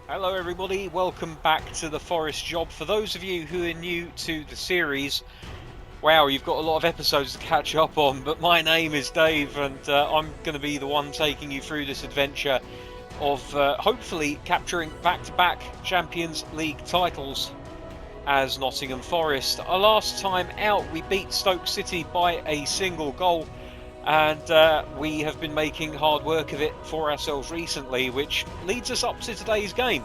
Hello everybody, welcome back to the Forest Job. For those of you who are new to the series, wow, you've got a lot of episodes to catch up on, but my name is Dave and I'm going to be the one taking you through this adventure of hopefully capturing back-to-back Champions League titles as Nottingham Forest. Our last time out we beat Stoke City by a single goal, and we have been making hard work of it for ourselves recently, which leads us up to today's game,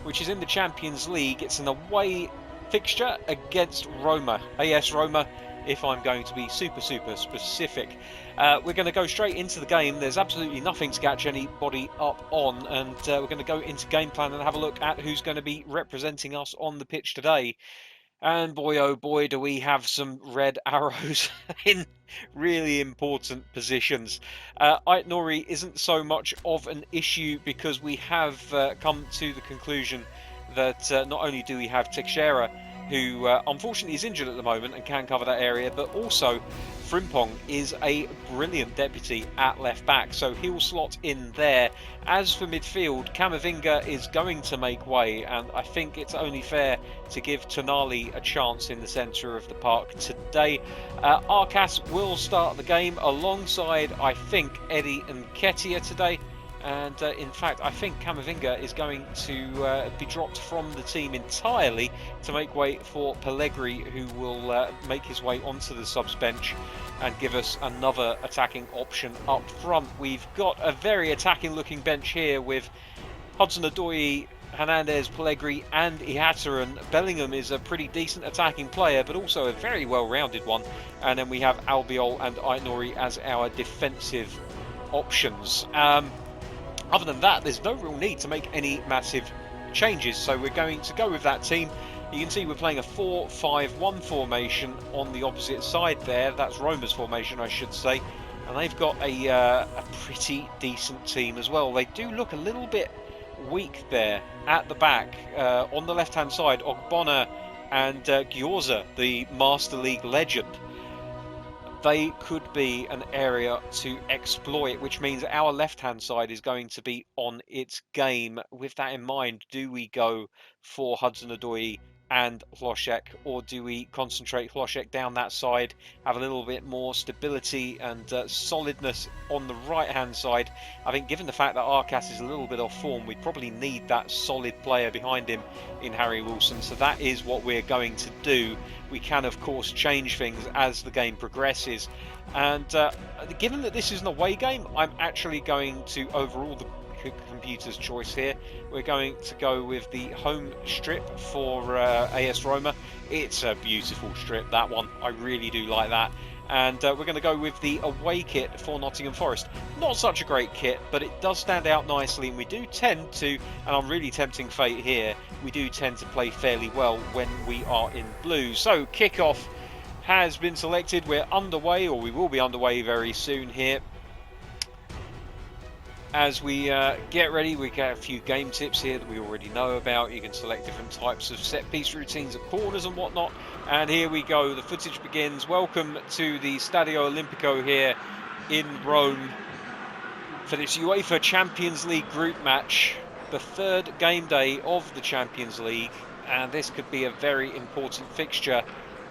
which is in the Champions League. It's an away fixture against Roma, AS Roma, if I'm going to be super specific. We're going to go straight into the game. There's absolutely nothing to catch anybody up on, and we're going to go into game plan and have a look at who's going to be representing us on the pitch today. And boy, oh boy, do we have some red arrows in really important positions. Ait-Nouri isn't so much of an issue because we have come to the conclusion that not only do we have Teixeira, who unfortunately is injured at the moment and can cover that area, but also Frimpong is a brilliant deputy at left back, so he'll slot in there. As for midfield, Camavinga is going to make way, and I think it's only fair to give Tonali a chance in the centre of the park today. Arcas will start the game alongside, I think, Eddie and Ketia today. And in fact, I think Camavinga is going to be dropped from the team entirely to make way for Pellegrini, who will make his way onto the subs bench and give us another attacking option up front. We've got a very attacking looking bench here with Hudson-Odoi, Hernandez, Pellegrini and Ihataren. Bellingham is a pretty decent attacking player, but also a very well-rounded one. And then we have Albiol and Ait-Nouri as our defensive options. Other than that, there's no real need to make any massive changes, so we're going to go with that team. You can see we're playing a 4-5-1 formation on the opposite side there. That's Roma's formation, I should say. And they've got a pretty decent team as well. They do look a little bit weak there at the back. On the left-hand side, Ogbonna and Gyorza, the Master League legend. They could be an area to exploit, which means our left-hand side is going to be on its game. With that in mind, do we go for Hudson-Odoi and Hlošek, or do we concentrate Hlošek down that side, have a little bit more stability and solidness on the right-hand side? I think given the fact that Arcas is a little bit off form, we probably need that solid player behind him in Harry Wilson, so that is what we're going to do. We can, of course, change things as the game progresses. And given that this is an away game, I'm actually going to overrule the computer's choice here. We're going to go with the home strip for AS Roma. It's a beautiful strip, that one. I really do like that. And we're going to go with the away kit for Nottingham Forest. Not such a great kit, but it does stand out nicely, and we do tend to, and I'm really tempting fate here, we do tend to play fairly well when we are in blue. So kickoff has been selected. We're underway, or we will be underway very soon here. As we get ready, we get a few game tips here that we already know about. You can select different types of set-piece routines at corners and whatnot. And here we go, the footage begins. Welcome to the Stadio Olimpico here in Rome for this UEFA Champions League group match, the third game day of the Champions League. And this could be a very important fixture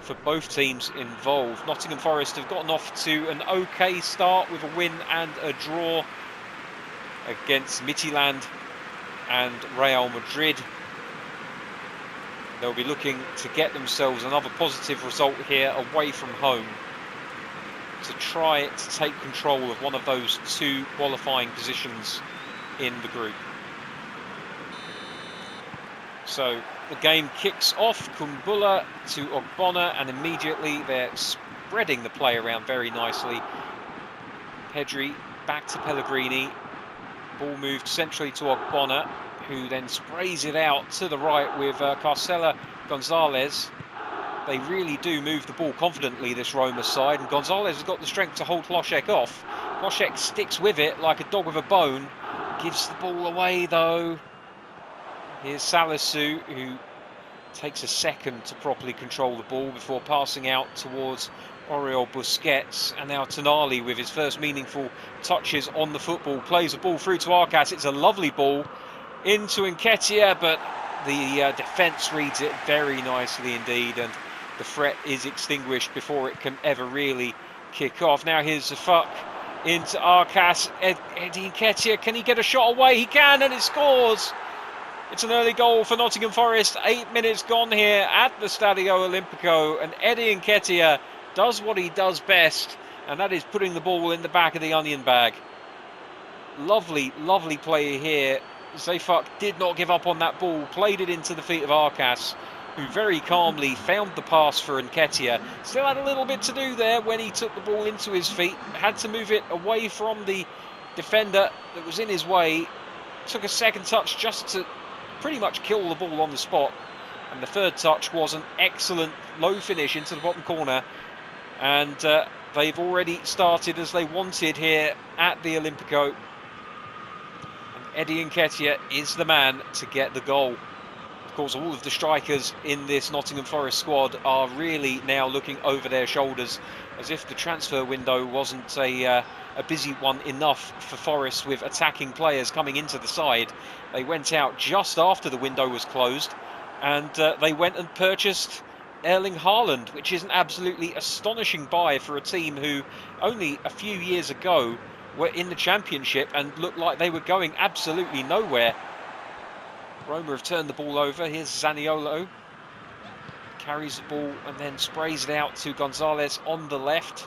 for both teams involved. Nottingham Forest have gotten off to an okay start with a win and a draw against Midtjylland and Real Madrid. They'll be looking to get themselves another positive result here away from home to try to take control of one of those two qualifying positions in the group. So the game kicks off, Kumbula to Ogbonna, and immediately they're spreading the play around very nicely. Pedri back to Pellegrini. Ball moved centrally to Ogbonna, who then sprays it out to the right with Carcela Gonzalez. They really do move the ball confidently, this Roma side, and Gonzalez has got the strength to hold Hlošek off. Hlošek sticks with it like a dog with a bone, gives the ball away though. Here's Salisu, who takes a second to properly control the ball before passing out towards Oriol Busquets, and now Tonali with his first meaningful touches on the football. Plays the ball through to Arcas. It's a lovely ball into Nketiah, but the defence reads it very nicely indeed, and the threat is extinguished before it can ever really kick off. Now here's the fuck into Arcas. Eddie Nketiah, can he get a shot away? He can, and it scores! It's an early goal for Nottingham Forest. 8 minutes gone here at the Stadio Olimpico, and Eddie Nketiah does what he does best, and that is putting the ball in the back of the onion bag. Lovely, lovely play here. Zayfuck did not give up on that ball, played it into the feet of Arcas, who very calmly found the pass for Nketiah. Still had a little bit to do there when he took the ball into his feet. Had to move it away from the defender that was in his way. Took a second touch just to pretty much kill the ball on the spot. And the third touch was an excellent low finish into the bottom corner. And they've already started as they wanted here at the Olimpico. Eddie Nketiah is the man to get the goal. Of course, all of the strikers in this Nottingham Forest squad are really now looking over their shoulders, as if the transfer window wasn't a busy one enough for Forest with attacking players coming into the side. They went out just after the window was closed, and they went and purchased Erling Haaland, which is an absolutely astonishing buy for a team who only a few years ago were in the Championship and looked like they were going absolutely nowhere. Roma have turned the ball over. Here's Zaniolo. Carries the ball and then sprays it out to Gonzalez on the left.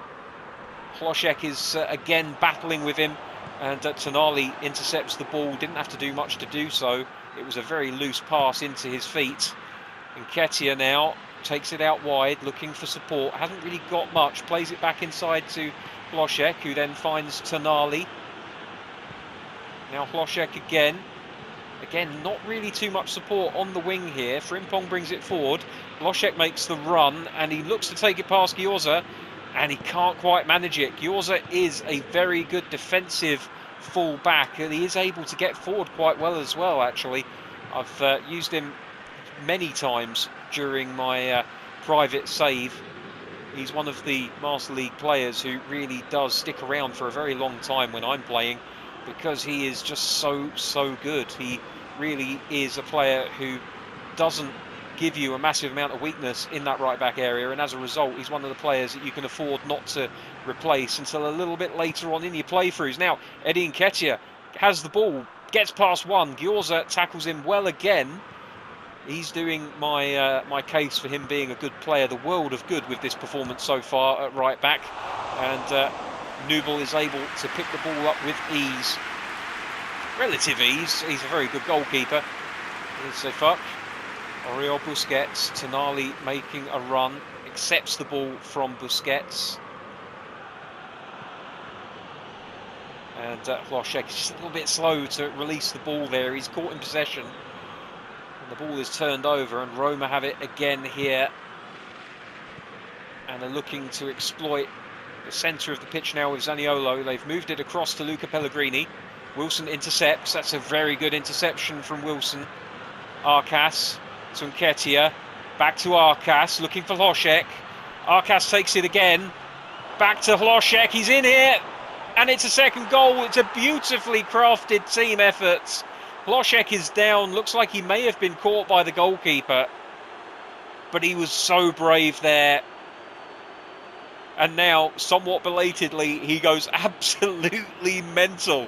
Hlošek is again battling with him, and Tonali intercepts the ball. Didn't have to do much to do so. It was a very loose pass into his feet. Nketiah now takes it out wide, looking for support. Hasn't really got much. Plays it back inside to Hlošek, who then finds Tonali. Now Hlošek again. Again, not really too much support on the wing here. Frimpong brings it forward. Hlošek makes the run, and he looks to take it past Gyorza, and he can't quite manage it. Gyorza is a very good defensive full back, and he is able to get forward quite well as well, actually. I've used him many times during my private save. He's one of the Master League players who really does stick around for a very long time when I'm playing, because he is just so good. He really is a player who doesn't give you a massive amount of weakness in that right back area, and as a result he's one of the players that you can afford not to replace until a little bit later on in your playthroughs. Now Eddie Nketiah has the ball, gets past one. Gyorza tackles him well again. He's doing my case for him being a good player, the world of good with this performance so far at right back, and Nubel is able to pick the ball up with ease, relative ease. He's a very good goalkeeper. Here's a fuck. Oriol Busquets, Tonali making a run, accepts the ball from Busquets. And Hlošek is just a little bit slow to release the ball there. He's caught in possession. And the ball is turned over, and Roma have it again here. And are looking to exploit the centre of the pitch now with Zaniolo. They've moved it across to Luca Pellegrini. Wilson intercepts. That's a very good interception from Wilson. Arcas to Nketiah. Back to Arcas, looking for Hlošek. Arcas takes it again. Back to Hlošek. He's in here. And it's a second goal. It's a beautifully crafted team effort. Hlošek is down. Looks like he may have been caught by the goalkeeper, but he was so brave there. And now, somewhat belatedly, he goes absolutely mental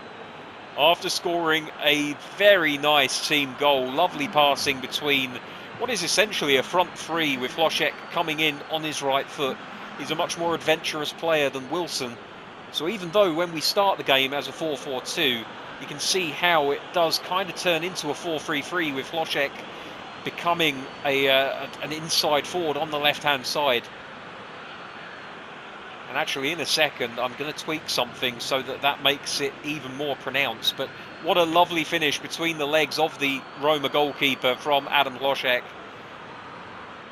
after scoring a very nice team goal. Lovely passing between what is essentially a front three, with Hlošek coming in on his right foot. He's a much more adventurous player than Wilson. So even though when we start the game as a 4-4-2, you can see how it does kind of turn into a 4-3-3 with Hlošek becoming an inside forward on the left-hand side. And actually, in a second, I'm going to tweak something so that that makes it even more pronounced. But what a lovely finish between the legs of the Roma goalkeeper from Adam Hlošek.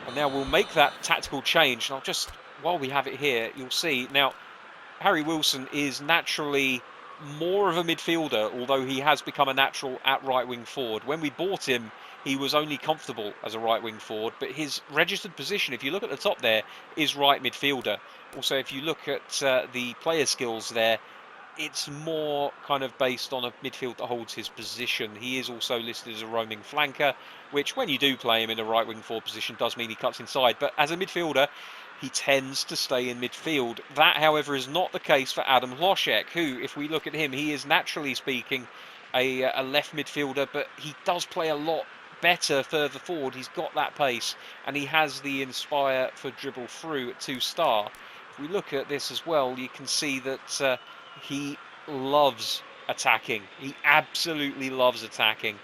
And now we'll make that tactical change. And I'll just, while we have it here, you'll see now Harry Wilson is naturally more of a midfielder, although he has become a natural at right wing forward. When we bought him, he was only comfortable as a right wing forward, but his registered position, if you look at the top there, is right midfielder. Also, if you look at the player skills there, it's more kind of based on a midfield that holds his position. He is also listed as a roaming flanker, which when you do play him in a right wing forward position does mean he cuts inside. But as a midfielder, he tends to stay in midfield. That, however, is not the case for Adam Hlošek, who, if we look at him, he is naturally speaking a left midfielder, but he does play a lot better further forward. He's got that pace, and he has the inspire for dribble through at 2-star. If we look at this as well, you can see that he loves attacking. He absolutely loves attacking,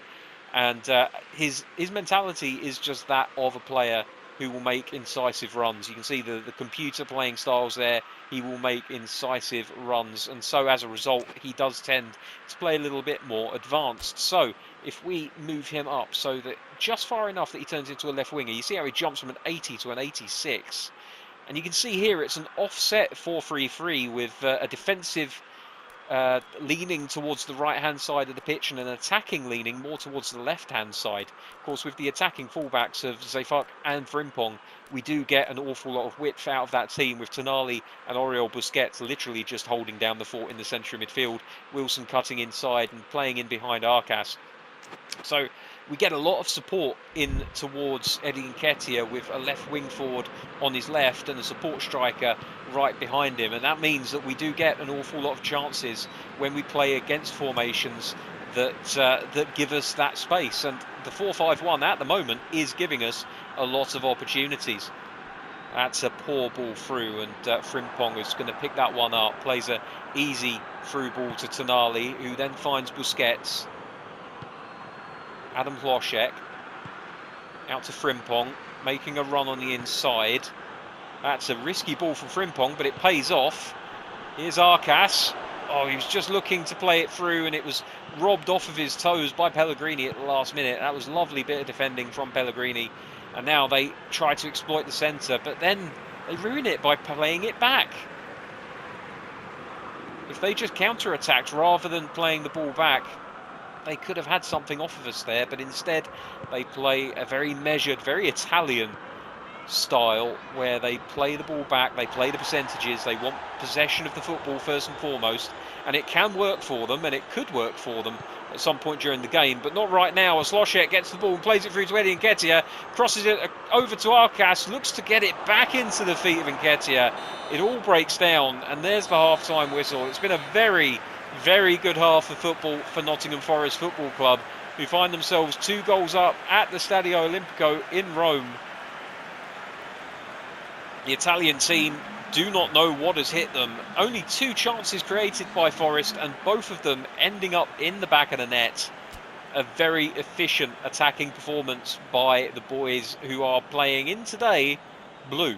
and his mentality is just that of a player who will make incisive runs. You can see the computer playing styles there. He will make incisive runs, and so as a result, he does tend to play a little bit more advanced. So if we move him up so that just far enough that he turns into a left winger, you see how he jumps from an 80 to an 86. And you can see here it's an offset 4-3-3 with a defensive leaning towards the right-hand side of the pitch and an attacking leaning more towards the left-hand side. Of course, with the attacking fullbacks of Zefuk and Frimpong, we do get an awful lot of width out of that team, with Tonali and Oriol Busquets literally just holding down the fort in the centre of midfield, Wilson cutting inside and playing in behind Arcas. So we get a lot of support in towards Eddie Nketiah with a left wing forward on his left and a support striker right behind him, and that means that we do get an awful lot of chances when we play against formations that give us that space, and the 4-5-1 at the moment is giving us a lot of opportunities. That's a poor ball through, and Frimpong is going to pick that one up, plays a easy through ball to Tonali, who then finds Busquets. Adam Hlošek out to Frimpong, making a run on the inside. That's a risky ball from Frimpong, but it pays off. Here's Arcas. Oh, he was just looking to play it through, and it was robbed off of his toes by Pellegrini at the last minute. That was a lovely bit of defending from Pellegrini. And now they try to exploit the centre, but then they ruin it by playing it back. If they just counter-attacked rather than playing the ball back, they could have had something off of us there, but instead they play a very measured, very Italian style where they play the ball back, they play the percentages, they want possession of the football first and foremost, and it can work for them, and it could work for them at some point during the game, but not right now, as Hlošek gets the ball and plays it through to Eddie Nketiah, crosses it over to Arcas, looks to get it back into the feet of Nketiah. It all breaks down, and there's the half-time whistle. It's been a very, very good half of football for Nottingham Forest Football Club, who find themselves 2 goals up at the Stadio Olimpico in Rome. The Italian team do not know what has hit them. Only 2 chances created by Forest, and both of them ending up in the back of the net. A very efficient attacking performance by the boys who are playing in today blue.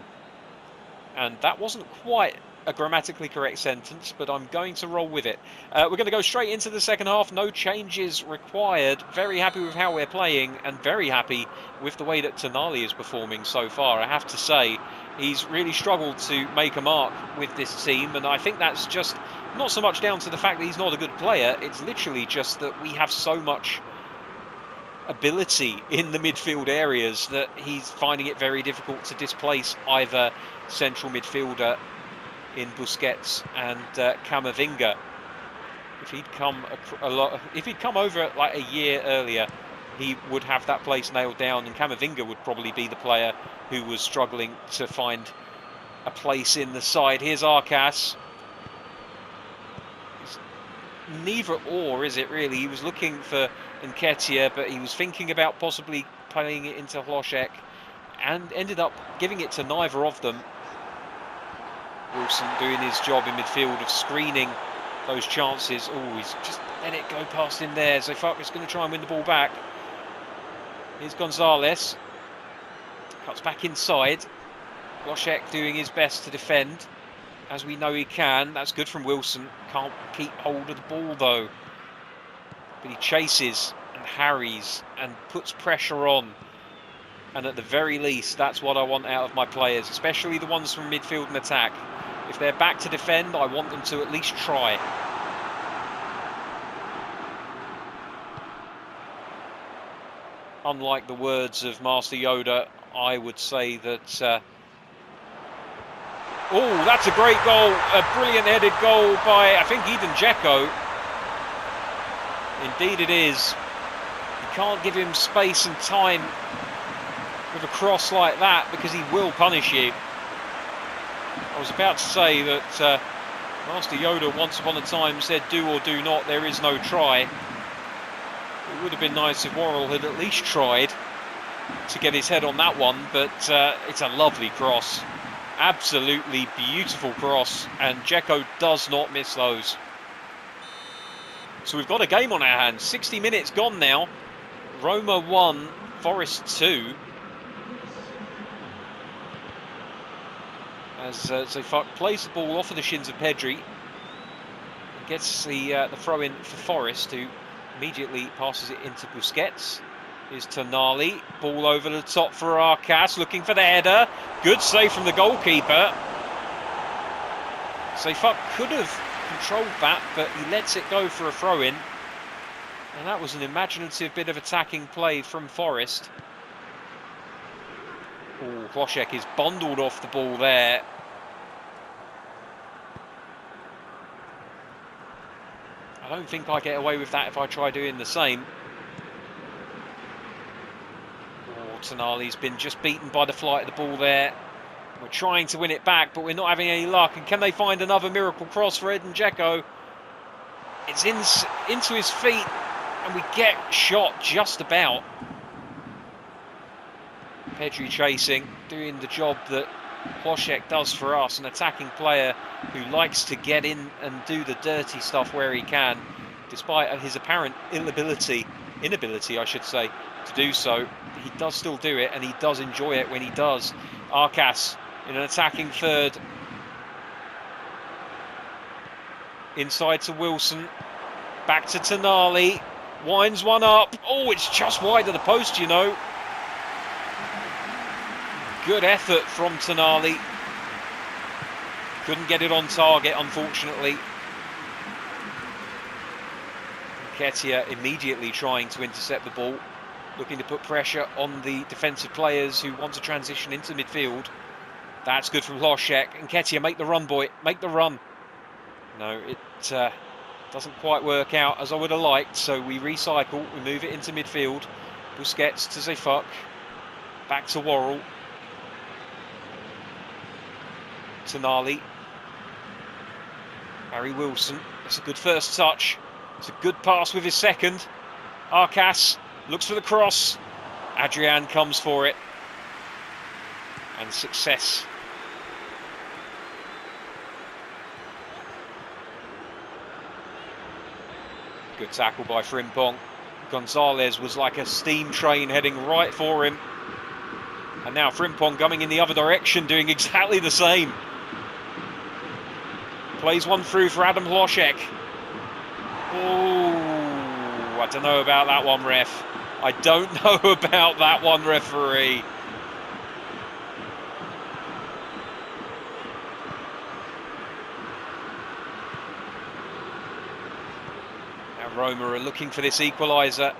And that wasn't quite a grammatically correct sentence, but I'm going to roll with it. We're going to go straight into the second half. No changes required. Very happy with how we're playing, and very happy with the way that Tonali is performing so far. I have to say, he's really struggled to make a mark with this team, and I think that's just not so much down to the fact that he's not a good player. It's literally just that we have so much ability in the midfield areas that he's finding it very difficult to displace either central midfielder in Busquets and Camavinga. If he'd come over like a year earlier, he would have that place nailed down, and Camavinga would probably be the player who was struggling to find a place in the side. Here's Arcas. It's neither or, is it really? He was looking for Nketiah, but he was thinking about possibly playing it into Hlošek, and ended up giving it to neither of them. Wilson doing his job in midfield of screening those chances. Oh, he's just let it go past him there. Zefuk is going to try and win the ball back. Here's Gonzalez. Cuts back inside. Hlošek doing his best to defend, as we know he can. That's good from Wilson. Can't keep hold of the ball though. But he chases and harries and puts pressure on. And at the very least, that's what I want out of my players, especially the ones from midfield and attack. If they're back to defend, I want them to at least try. unlike the words of Master Yoda, I would say that... oh, that's a great goal. A brilliant headed goal by, I think, Edin Dzeko. Indeed it is. You can't give him space and time with a cross like that because he will punish you. I was about to say that Master Yoda once upon a time said do or do not, there is no try. It would have been nice if Worrell had at least tried to get his head on that one, but it's a lovely cross. Absolutely beautiful cross, and Dzeko does not miss those. So we've got a game on our hands. 60 minutes gone now. Roma 1, Forest 2. As Zefuk plays the ball off of the shins of Pedri. Gets the throw in for Forest, who immediately passes it into Busquets. Here's Tonali, ball over the top for Arcas, looking for the header. Good save from the goalkeeper. Zefuk could have controlled that, but he lets it go for a throw-in. And that was an imaginative bit of attacking play from Forest. Oh, Hlošek is bundled off the ball there. I don't think I get away with that if I try doing the same. Oh, Tonali's been just beaten by the flight of the ball there. We're trying to win it back, but we're not having any luck. And can they find another miracle cross for Edin Dzeko? It's into his feet, and we get shot just about. Pedri chasing, doing the job that Hlošek does for us, an attacking player who likes to get in and do the dirty stuff where he can, despite his apparent inability, I should say, to do so. He does still do it, and he does enjoy it when he does. Arcas in an attacking third. Inside to Wilson. Back to Tonali. Winds one up. Oh, it's just wide of the post, you know. Good effort from Tonali. Couldn't get it on target, unfortunately. Nketiah immediately trying to intercept the ball. Looking to put pressure on the defensive players who want to transition into midfield. That's good from Hlošek. Nketiah, make the run, boy. Make the run. No, it doesn't quite work out as I would have liked. So we recycle. We move it into midfield. Busquets to Zefuk. Back to Worrell. Tonali. Harry Wilson. That's a good first touch. It's a good pass with his second. Arcas looks for the cross. Adrian comes for it. And success. Good tackle by Frimpong. Gonzalez was like a steam train heading right for him. And now Frimpong coming in the other direction, doing exactly the same. Plays one through for Adam Hlošek. Oh, I don't know about that one, ref. I don't know about that one, referee. Now Roma are looking for this equaliser.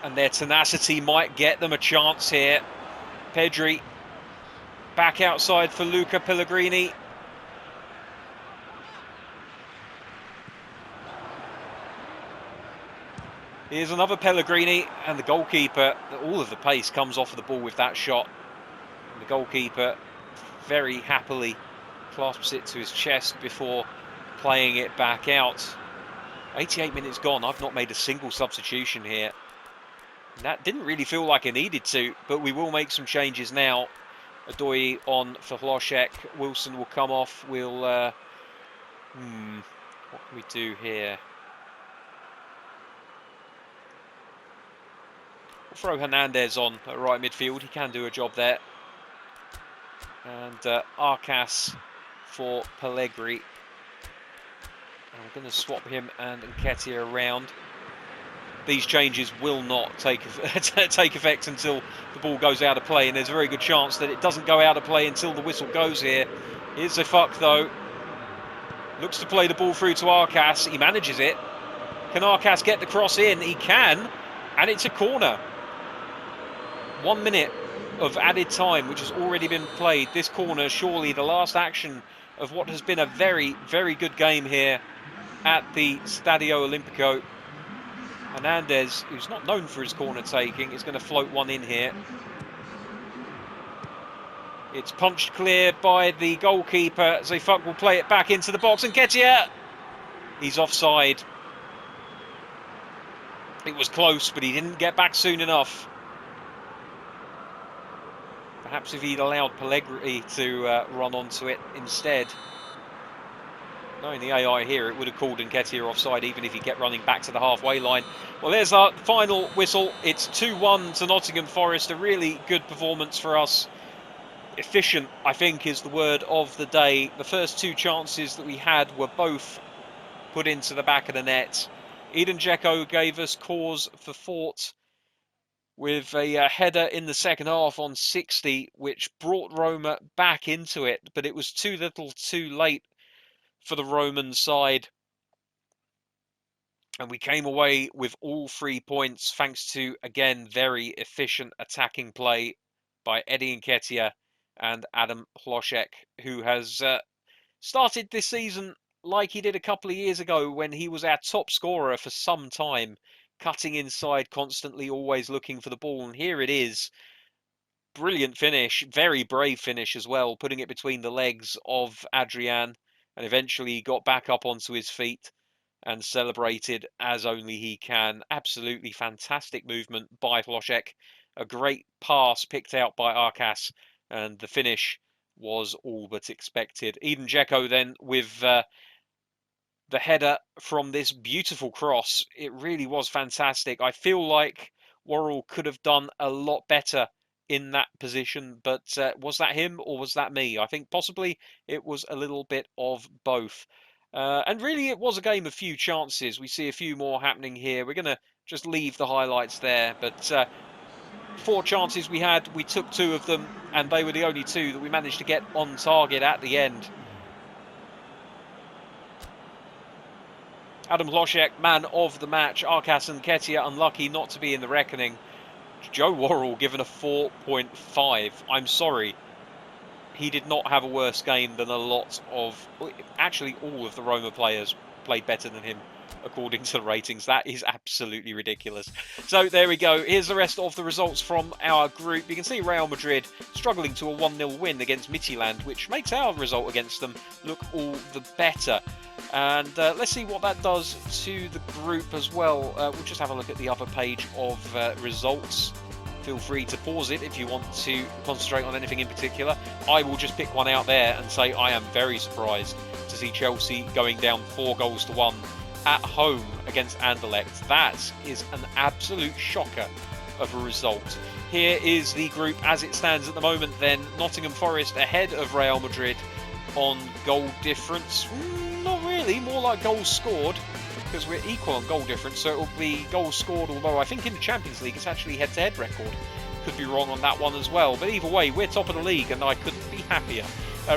And their tenacity might get them a chance here. Pedri back outside for Luca Pellegrini. Here's another Pellegrini, and the goalkeeper, all of the pace comes off of the ball with that shot. And the goalkeeper very happily clasps it to his chest before playing it back out. 88 minutes gone, I've not made a single substitution here. That didn't really feel like it needed to, but we will make some changes now. Adoy on for Hlošek. Wilson will come off. We'll... what can we do here? We'll throw Hernandez on at right midfield. He can do a job there. And Arcas for Pellegrini. And we're going to swap him and Nketiah around. These changes will not take effect until the ball goes out of play, and there's a very good chance that it doesn't go out of play until the whistle goes here. Here's Zefuk though. Looks to play the ball through to Arcas. He manages it. Can Arcas get the cross in? He can. And it's a corner. 1 minute of added time, which has already been played. This corner, surely the last action of what has been a very, very good game here at the Stadio Olimpico. Hernandez, who's not known for his corner taking, is going to float one in here. It's punched clear by the goalkeeper. Zayfuck will play it back into the box, and Ketia, he's offside. It was close, but he didn't get back soon enough. Perhaps if he'd allowed Pellegrini to run onto it instead. Knowing the AI here, it would have called Nketiah offside even if he kept running back to the halfway line. Well, there's our final whistle. It's 2-1 to Nottingham Forest. A really good performance for us. Efficient, I think, is the word of the day. The first two chances that we had were both put into the back of the net. Edin Dzeko gave us cause for thought with a header in the second half on 60, which brought Roma back into it, but it was too little too late for the Roman side. And we came away with all 3 points thanks to, again, very efficient attacking play by Eddie Nketiah and Adam Hlošek, who has started this season like he did a couple of years ago when he was our top scorer for some time, cutting inside constantly, always looking for the ball. And here it is. Brilliant finish, very brave finish as well, putting it between the legs of Adrian, and eventually he got back up onto his feet and celebrated as only he can. Absolutely fantastic movement by Hlošek. A great pass picked out by Arkas, and the finish was all but expected. Edin Dzeko then with the header from this beautiful cross. It really was fantastic. I feel like Worrell could have done a lot better in that position, but was that him or was that me? I think possibly it was a little bit of both. And really, it was a game of few chances. We see a few more happening here. We're going to just leave the highlights there. But 4 chances we had, we took 2 of them, and they were the only 2 that we managed to get on target at the end. Adam Hlošek, man of the match. Arkas and Nketiah unlucky not to be in the reckoning. Joe Worrell given a 4.5. I'm sorry. He did not have a worse game than a lot of, actually all of the Roma players played better than him according to the ratings. That is absolutely ridiculous. So there we go. Here's the rest of the results from our group. You can see Real Madrid struggling to a 1-0 win against Midtjylland, which makes our result against them look all the better. And let's see what that does to the group as well. We'll just have a look at the upper page of results. Feel free to pause it if you want to concentrate on anything in particular. I will just pick one out there and say I am very surprised to see Chelsea going down 4-1 at home against Anderlecht. That is an absolute shocker of a result. Here is the group as it stands at the moment then. Nottingham Forest ahead of Real Madrid on goal difference. Not really, more like goals scored, because we're equal on goal difference, so it'll be goals scored, although I think in the Champions League it's actually head-to-head record. Could be wrong on that one as well, but either way, we're top of the league and I couldn't be happier.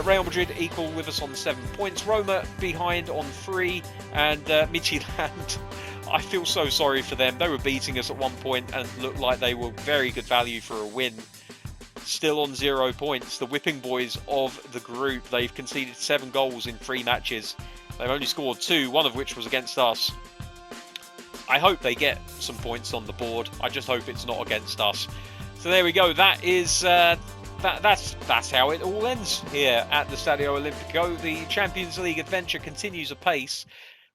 Real Madrid equal with us on 7 points, Roma behind on 3, and Midtjylland, I feel so sorry for them. They were beating us at one point and looked like they were very good value for a win. Still on 0 points, the whipping boys of the group. They've conceded 7 goals in 3 matches. They've only scored 2, one of which was against us. I hope they get some points on the board. I just hope it's not against us. So there we go. That is that's how it all ends here at the Stadio Olimpico. The Champions League adventure continues apace.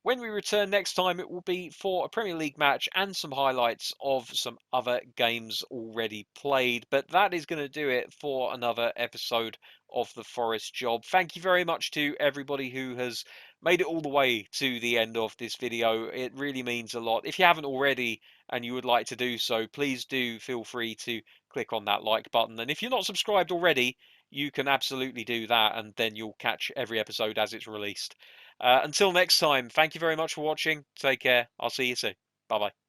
When we return next time, it will be for a Premier League match and some highlights of some other games already played. But that is going to do it for another episode of the Forest Job. Thank you very much to everybody who has made it all the way to the end of this video. It really means a lot. If you haven't already and you would like to do so, please do feel free to click on that like button. And if you're not subscribed already, you can absolutely do that, and then you'll catch every episode as it's released. Until next time, thank you very much for watching. Take care. I'll see you soon. Bye-bye.